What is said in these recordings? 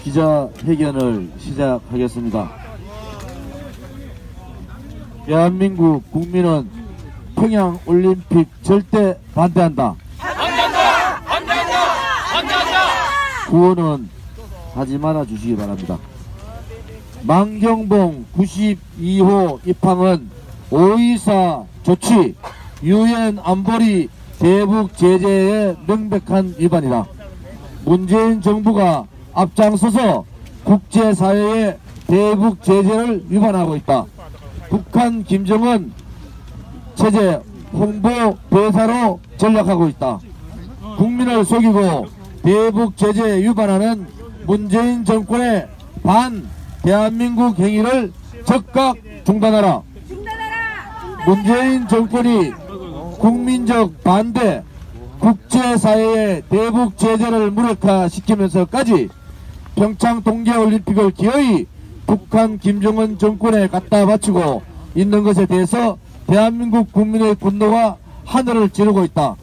기자회견을 시작하겠습니다. 대한민국 국민은 평양올림픽 절대 반대한다. 반대한다! 반대한다! 반대한다! 구호는 하지 말아 주시기 바랍니다. 망경봉 92호 입항은 5.24 조치, 유엔 안보리 대북 제재의 명백한 위반이다. 문재인 정부가 앞장서서 국제사회의 대북 제재를 위반하고 있다. 북한 김정은 체제 홍보 대사로 전략하고 있다. 국민을 속이고 대북 제재 위반하는 문재인 정권의 반 대한민국 행위를 즉각 중단하라. 문재인 정권이 국민적 반대, 국제사회의 대북 제재를 무력화시키면서까지 평창 동계올림픽을 기어이 북한 김정은 정권에 갖다 바치고 있는 것에 대해서 대한민국 국민의 분노가 하늘을 찌르고 있다.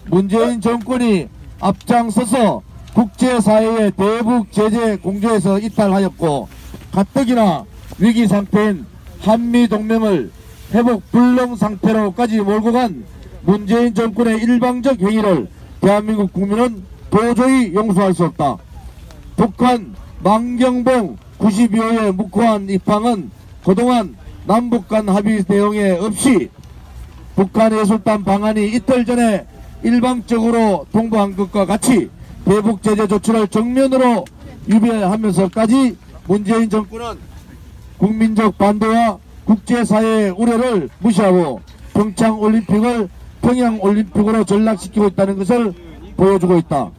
문재인 정권이 앞장서서 국제사회의 대북 제재 공조에서 이탈하였고 가뜩이나 위기 상태인 한미동맹을 회복 불능 상태로까지 몰고 간 문재인 정권의 일방적 행위를 대한민국 국민은 도저히 용서할 수 없다. 북한 망경봉 92호의 묵호한 입항은 그동안 남북 간 합의 내용에 없이 북한 해술단 방안이 이틀 전에 일방적으로 통보한 것과 같이 대북 제재 조치를 정면으로 위배하면서까지 문재인 정권은 국민적 반대와 국제사회의 우려를 무시하고 평창올림픽을 평양올림픽으로 전락시키고 있다는 것을 보여주고 있다.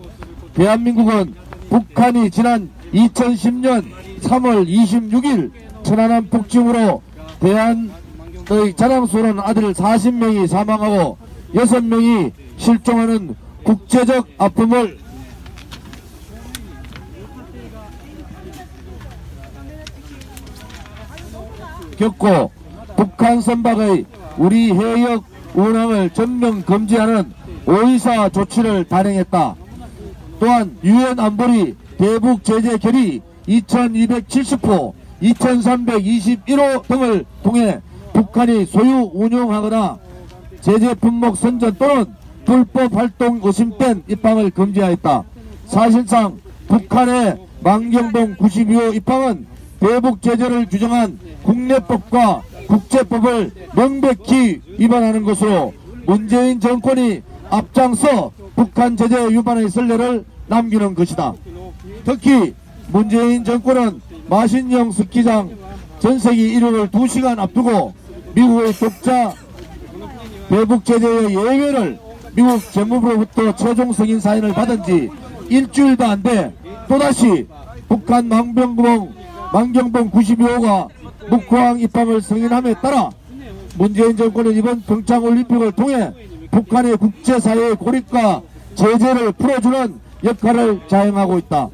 대한민국은 북한이 지난 2010년 3월 26일 천안함 폭침으로 대한의 자랑스러운 아들 40명이 사망하고 6명이 실종하는 국제적 아픔을 겪고 북한 선박의 우리 해역 운항을 전면 금지하는 5.24 조치를 단행했다. 또한 유엔 안보리 대북 제재 결의 2270호, 2321호 등을 통해 북한이 소유 운용하거나 제재 품목 선전 또는 불법 활동 의심된 입항을 금지하였다. 사실상 북한의 망경봉 92호 입항은 대북 제재를 규정한 국내법과 국제법을 명백히 위반하는 것으로 문재인 정권이 앞장서 북한 제재 위반의 선례를 남기는 것이다. 특히 문재인 정권은 마신령 스키장 전세기 이륙을 2시간 앞두고 미국의 독자 대북 제재의 예외를 미국 재무부로부터 최종 승인 사인을 받은 지 일주일도 안 돼 또다시 북한 망경봉 92호가 묵호항 입항을 승인함에 따라 문재인 정권은 이번 평창올림픽을 통해 북한의 국제사회의 고립과 제재를 풀어주는 역할을 자행하고 있다.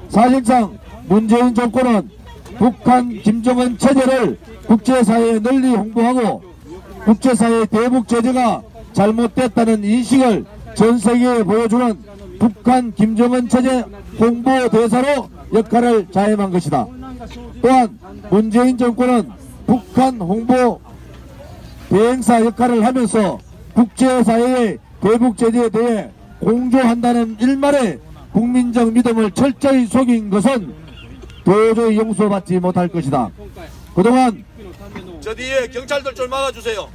사실상 문재인 정권은 북한 김정은 체제를 국제사회에 널리 홍보하고 국제사회의 대북 제재가 잘못됐다는 인식을 전세계에 보여주는 북한 김정은 체제 홍보대사로 역할을 자행한 것이다. 또한 문재인 정권은 북한 홍보 대행사 역할을 하면서 국제사회의 대북 제재에 대해 공조한다는 일말의 국민적 믿음을 철저히 속인 것은 도저히 용서받지 못할 것이다. 그동안 저 뒤에 경찰들 좀 막아주세요.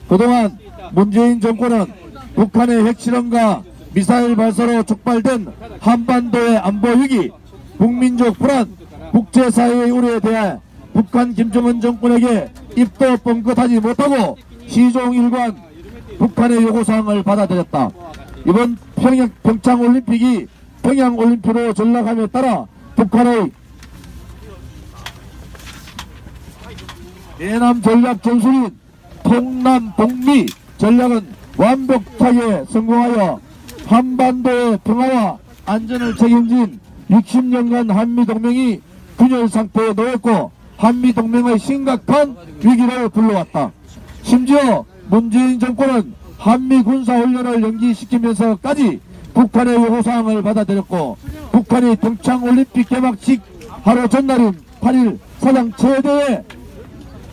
그동안 문재인 정권은 북한의 핵실험과 미사일 발사로 촉발된 한반도의 안보 위기, 국민적 불안, 국제사회의 우려에 대해 북한 김정은 정권에게 입도 뻥끗하지 못하고 시종일관 북한의 요구사항을 받아들였다. 이번 평창올림픽이 평양올림픽으로 전락함에 따라 북한의 대남 전략 전술인 통남북미 전략은 완벽하게 성공하여 한반도의 평화와 안전을 책임진 60년간 한미동맹이 균열 상태에 놓였고 한미동맹의 심각한 위기를 불러왔다. 심지어 문재인 정권은 한미 군사훈련을 연기시키면서까지 북한의 요구사항을 받아들였고 북한이 평창올림픽 개막식 하루 전날인 8일 사상 최대의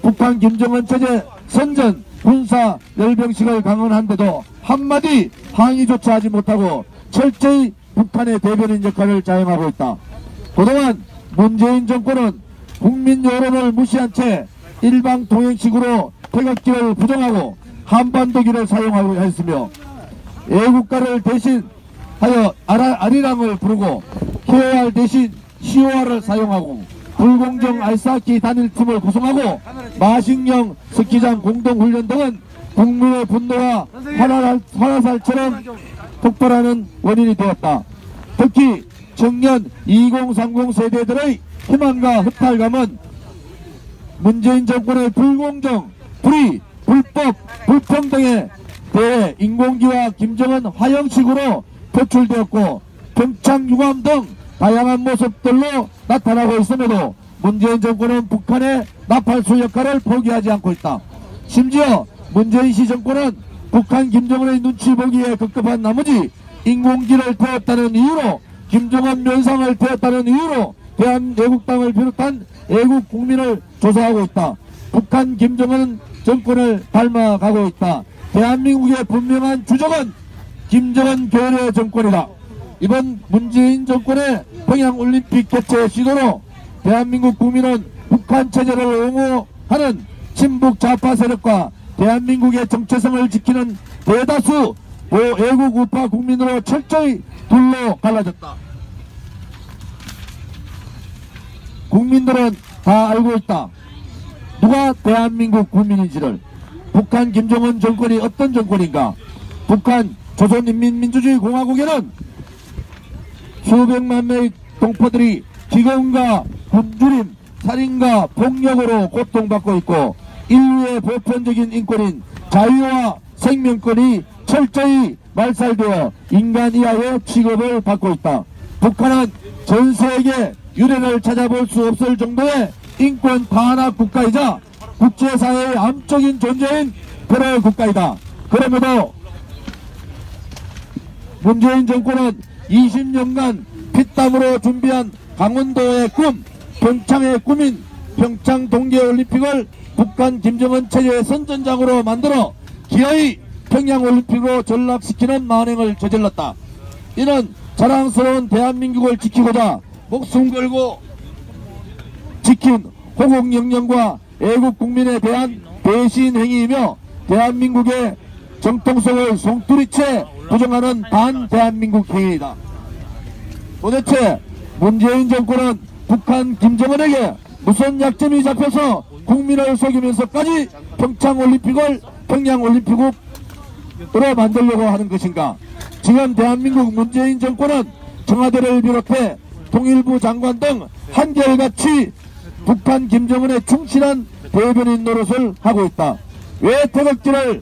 북한 김정은 체제 선전 군사 열병식을 강언한데도 한마디 항의조차 하지 못하고 철저히 북한의 대변인 역할을 자행하고 있다. 그동안 문재인 정권은 국민 여론을 무시한 채 일방통행식으로 태극기를 부정하고 한반도기를 사용하고 했으며 애국가를 대신하여 아리랑을 부르고 KOR 대신 COR을 사용하고 불공정 아이스하키 단일팀을 구성하고 마식령 스키장 공동훈련 등은 국민의 분노와 화살처럼 폭발하는 원인이 되었다. 특히 청년 2030 세대들의 희망과 흡탈감은 문재인 정권의 불공정, 불의, 불법, 불평등에 대해 인공기와 김정은 화형식으로 표출되었고 평창유감 등 다양한 모습들로 나타나고 있음에도 문재인 정권은 북한의 나팔수 역할을 포기하지 않고 있다. 심지어 문재인 시 정권은 북한 김정은의 눈치 보기에 급급한 나머지 인공기를 태웠다는 이유로 김정은 면상을 태웠다는 이유로 대한애국당을 비롯한 애국 국민을 조사하고 있다. 북한 김정은 정권을 닮아가고 있다. 대한민국의 분명한 주적은 김정은 괴뢰 정권이다. 이번 문재인 정권의 평양올림픽 개최 시도로 대한민국 국민은 북한 체제를 옹호하는 친북 좌파 세력과 대한민국의 정체성을 지키는 대다수 애국 우파 국민으로 철저히 둘러 갈라졌다. 국민들은 다 알고 있다. 누가 대한민국 국민인지를. 북한 김정은 정권이 어떤 정권인가. 북한 조선인민민주주의 공화국에는 수백만 명의 동포들이 기근과 굶주림, 살인과 폭력으로 고통받고 있고 인류의 보편적인 인권인 자유와 생명권이 철저히 말살되어 인간 이하의 취급을 받고 있다. 북한은 전 세계 유례를 찾아볼 수 없을 정도의 인권 탄압 국가이자 국제사회의 암적인 존재인 테러 국가이다. 그럼에도 문재인 정권은 20년간 피땀으로 준비한 강원도의 꿈, 평창의 꿈인 평창 동계올림픽을 북한 김정은 체제의 선전장으로 만들어 기어이 평양올림픽으로 전락시키는 만행을 저질렀다. 이는 자랑스러운 대한민국을 지키고자 목숨 걸고 지킨 호국영령과 애국 국민에 대한 배신 행위이며 대한민국의 정통성을 송두리째 부정하는 반대한민국 행위이다. 도대체 문재인 정권은 북한 김정은에게 무슨 약점이 잡혀서 국민을 속이면서까지 평창올림픽을 평양올림픽으로 만들려고 하는 것인가. 지금 대한민국 문재인 정권은 청와대를 비롯해 통일부 장관 등 한결같이 북한 김정은의 충실한 대변인 노릇을 하고 있다. 왜 태극기를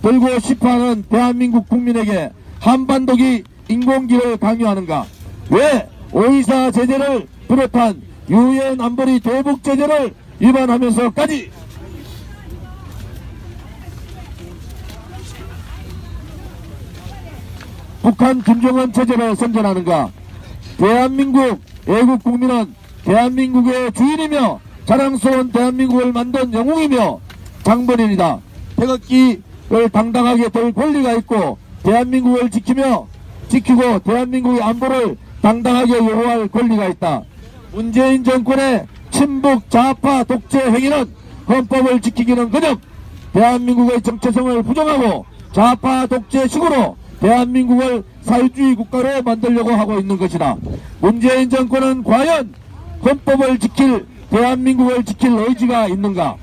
들고 싶어하는 대한민국 국민에게 한반도기 인공기를 강요하는가. 왜 5.24 제재를 비롯한 유엔 안보리 대북 제재를 위반하면서까지 북한 김정은 체제를 선전하는가. 대한민국 애국 국민은 대한민국의 주인이며 자랑스러운 대한민국을 만든 영웅이며 장본인이다. 태극기를 당당하게 들 권리가 있고 대한민국을 지키고 대한민국의 안보를 당당하게 요구할 권리가 있다. 문재인 정권의 친북 좌파 독재 행위는 헌법을 지키기는커녕 대한민국의 정체성을 부정하고 좌파 독재식으로 대한민국을 사회주의 국가로 만들려고 하고 있는 것이다. 문재인 정권은 과연 헌법을 지킬, 대한민국을 지킬 의지가 있는가.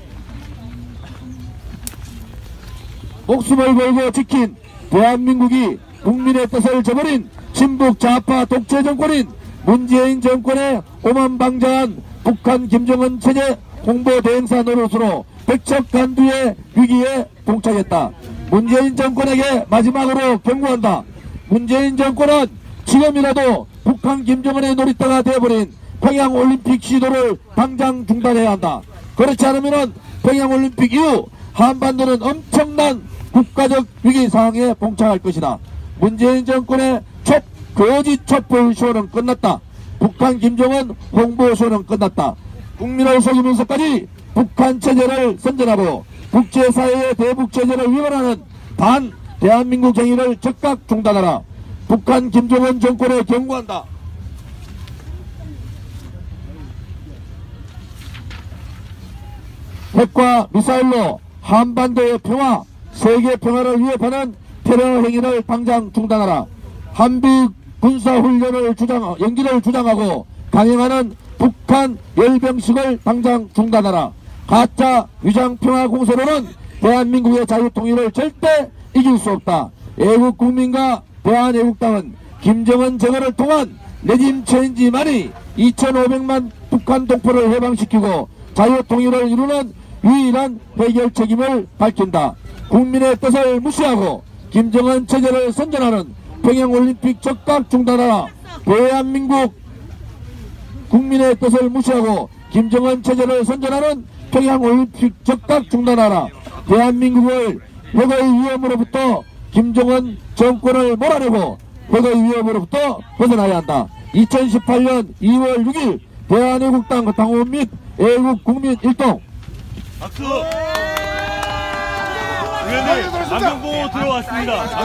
목숨을 걸고 지킨 대한민국이 국민의 뜻을 저버린 친북 좌파 독재 정권인 문재인 정권의 오만방자한 북한 김정은 체제 홍보 대행사 노릇으로 백척간두의 위기에 봉착했다. 문재인 정권에게 마지막으로 경고한다. 문재인 정권은 지금이라도 북한 김정은의 놀이터가 되어버린 평양올림픽 시도를 당장 중단해야 한다. 그렇지 않으면 평양올림픽 이후 한반도는 엄청난 국가적 위기 상황에 봉착할 것이다. 문재인 정권의 거짓 촛불 쇼는 끝났다. 북한 김정은 홍보 쇼는 끝났다. 국민을 속이면서까지 북한 체제를 선전하고 국제사회의 대북 체제를 위반하는 반 대한민국 행위를 즉각 중단하라. 북한 김정은 정권에 경고한다. 핵과 미사일로 한반도의 평화, 세계 평화를 위협하는 테러 행위를 당장 중단하라. 한미 군사훈련을 연기를 주장하고 강행하는 북한 열병식을 당장 중단하라. 가짜 위장평화 공세로는 대한민국의 자유통일을 절대 이길 수 없다. 애국 국민과 대한애국당은 김정은 제거를 통한 레짐 체인지만이 2,500만 북한 동포를 해방시키고 자유통일을 이루는 유일한 해결 책임을 밝힌다. 국민의 뜻을 무시하고 김정은 체제를 선전하는 평양올림픽 즉각 중단하라. 대한민국 국민의 뜻을 무시하고 김정은 체제를 선전하는 평양올림픽 즉각 중단하라. 대한민국을 핵의 위험으로부터 김정은 정권을 몰아내고 핵의 위험으로부터 벗어나야 한다. 2018년 2월 6일 대한애국당 당원 및 애국국민 일동. 박수! 의원님, 남경보 들어왔습니다.